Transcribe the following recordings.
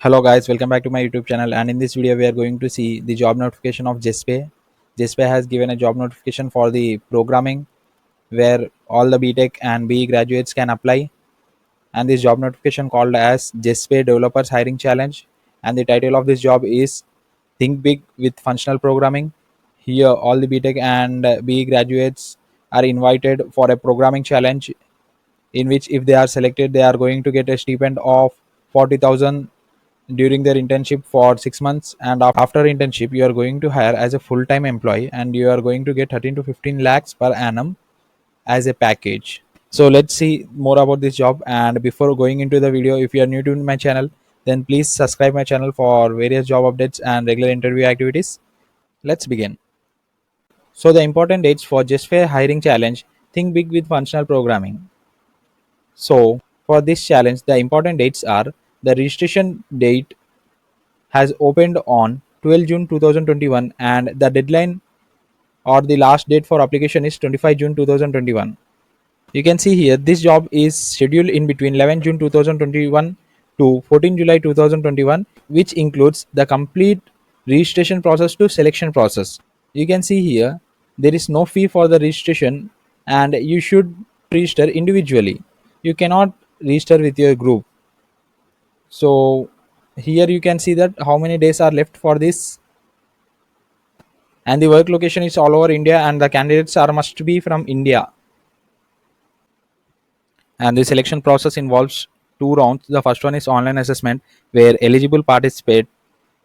Hello guys, welcome back to my YouTube channel, and in this video we are going to see the job notification of JSPay. JSPay has given a job notification for the programming where all the BTech and BE graduates can apply, and this job notification called as JSPay Developers Hiring Challenge, and the title of this job is Think Big with Functional Programming. Here all the BTech and BE graduates are invited for a programming challenge in which if they are selected they are going to get a stipend of 40,000 during their internship for 6 months, and after internship you are going to hire as a full time employee and you are going to get 13 to 15 lakhs per annum as a package. So let's see more about this job, and before going into the video, if you are new to my channel, then please subscribe my channel for various job updates and regular interview activities. Let's begin. So the important dates for just fair hiring challenge, think big with functional programming. So for this challenge the important dates are: the registration date has opened on 12 June 2021, and the deadline or the last date for application is 25 June 2021. You can see here this job is scheduled in between 11 June 2021 to 14 July 2021, which includes the complete registration process to selection process. You can see here there is no fee for the registration, and you should register individually. You cannot register with your group. So here you can see that how many days are left for this, and the work location is all over India, and the candidates are must be from India. And the selection process involves two rounds. The first one is online assessment, where eligible participants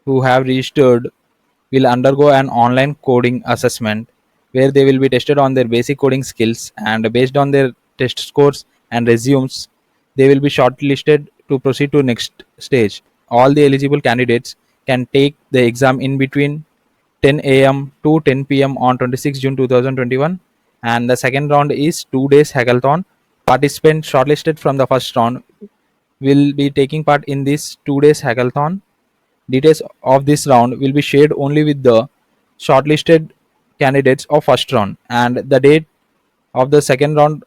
who have registered will undergo an online coding assessment where they will be tested on their basic coding skills, and based on their test scores and resumes they will be shortlisted to proceed to next stage. All the eligible candidates can take the exam in between 10 a.m. to 10 p.m. on 26 June 2021, and the second round is 2 days hackathon. Participants shortlisted from the first round will be taking part in this 2 days hackathon. Details of this round will be shared only with the shortlisted candidates of first round, and the date of the second round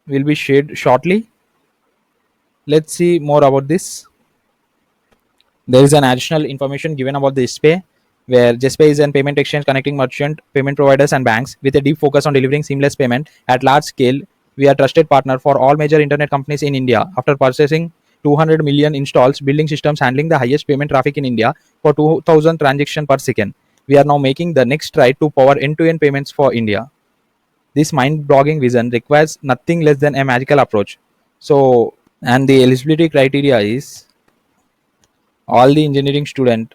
will be shared shortly. Let's see more about this. There is an additional information given about the JSPay, where JSPay is a payment exchange connecting merchant, payment providers, and banks with a deep focus on delivering seamless payment at large scale. We are trusted partner for all major internet companies in India. After purchasing 200 million installs, building systems handling the highest payment traffic in India for 2000 transactions per second, we are now making the next stride to power end-to-end payments for India. This mind-boggling vision requires nothing less than a magical approach. So, and the eligibility criteria is all the engineering student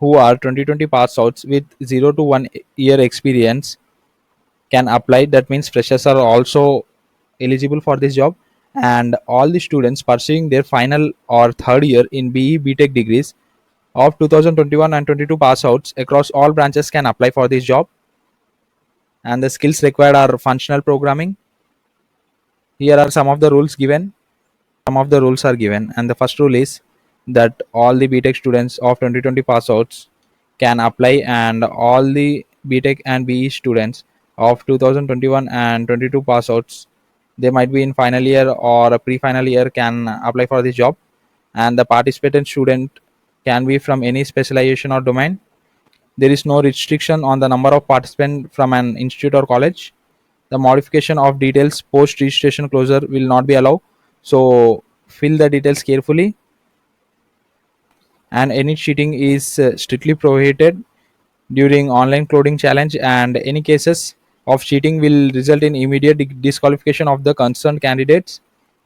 who are 2020 pass outs with 0 to 1 year experience can apply. That means freshers are also eligible for this job, and all the students pursuing their final or third year in BE BTech degrees of 2021 and 22 pass outs across all branches can apply for this job. And the skills required are functional programming. Here are some of the rules given. Some of the rules are given, and the first rule is that all the BTech students of 2020 pass outs can apply, and all the BTech and BE students of 2021 and 22 pass outs, they might be in final year or a pre-final year, can apply for this job. And the participating student can be from any specialization or domain. There is no restriction on the number of participants from an institute or college. The modification of details post registration closure will not be allowed, so fill the details carefully. And any cheating is strictly prohibited during online coding challenge, and any cases of cheating will result in immediate disqualification of the concerned candidates.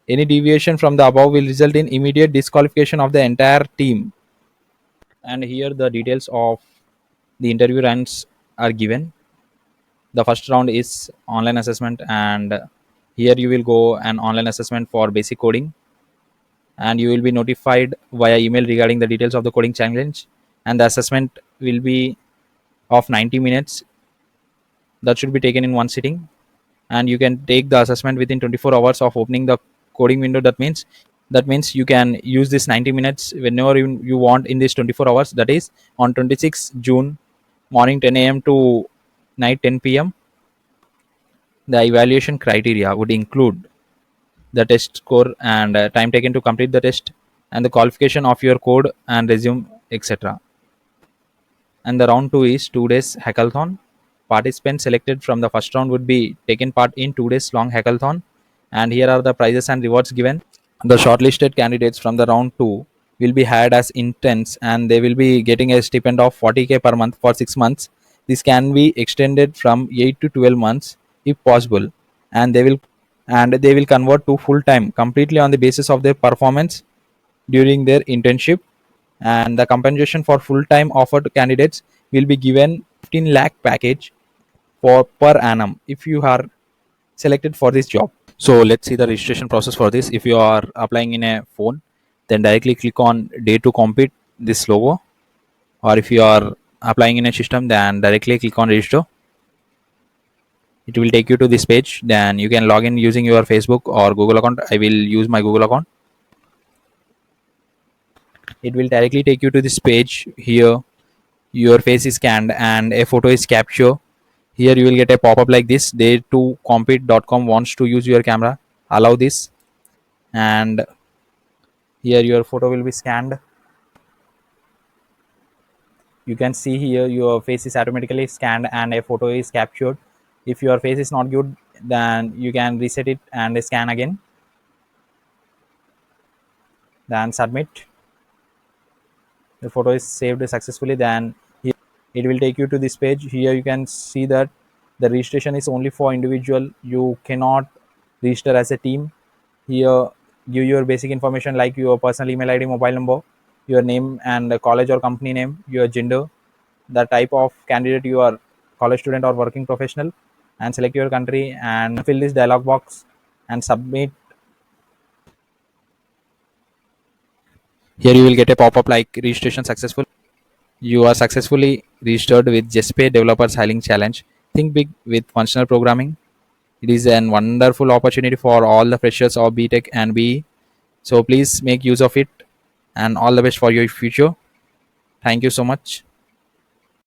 Any deviation from the above will result in immediate disqualification of the entire team. And here the details of the interview rounds are given. The first round is online assessment, and here you will go an online assessment for basic coding, and you will be notified via email regarding the details of the coding challenge. And the assessment will be of 90 minutes, that should be taken in one sitting, and you can take the assessment within 24 hours of opening the coding window. That means you can use this 90 minutes whenever you want in this 24 hours, that is on 26 June morning 10 a.m. to night 10 p.m. The evaluation criteria would include the test score and time taken to complete the test, and the qualification of your code and resume, etc. And the round 2 is 2 days hackathon. Participants selected from the first round would be taken part in 2 days long hackathon, and here are the prizes and rewards given. The shortlisted candidates from the round 2 will be hired as interns, and they will be getting a stipend of 40K per month for 6 months. This can be extended from 8 to 12 months if possible, and they will convert to full time completely on the basis of their performance during their internship. And the compensation for full time offered candidates will be given 15 lakh package for per annum if you are selected for this job. So let's see the registration process for this. If you are applying in a phone, then directly click on Day to Compete, this logo. Or if you are applying in a system, then directly click on Register. It will take you to this page. Then you can log in using your Facebook or Google account. I will use my Google account. It will directly take you to this page. Here your face is scanned and a photo is captured. Here you will get a pop-up like this. Day2compete.com wants to use your camera. Allow this, and here your photo will be scanned. You can see here your face is automatically scanned and a photo is captured. If your face is not good, then you can reset it and scan again, then submit. The photo is saved successfully. Then here it will take you to this page. Here you can see that the registration is only for individual. You cannot register as a team. Here give your basic information like your personal email ID, mobile number, your name and the college or company name, your gender, the type of candidate you are, college student or working professional, and select your country and fill this dialog box and submit. Here you will get a pop-up like registration successful. You are successfully registered with JustPay Developers Hiring Challenge. Think big with functional programming. It is a wonderful opportunity for all the freshers of BTech and BE. So please make use of it, and all the best for your future. Thank you so much.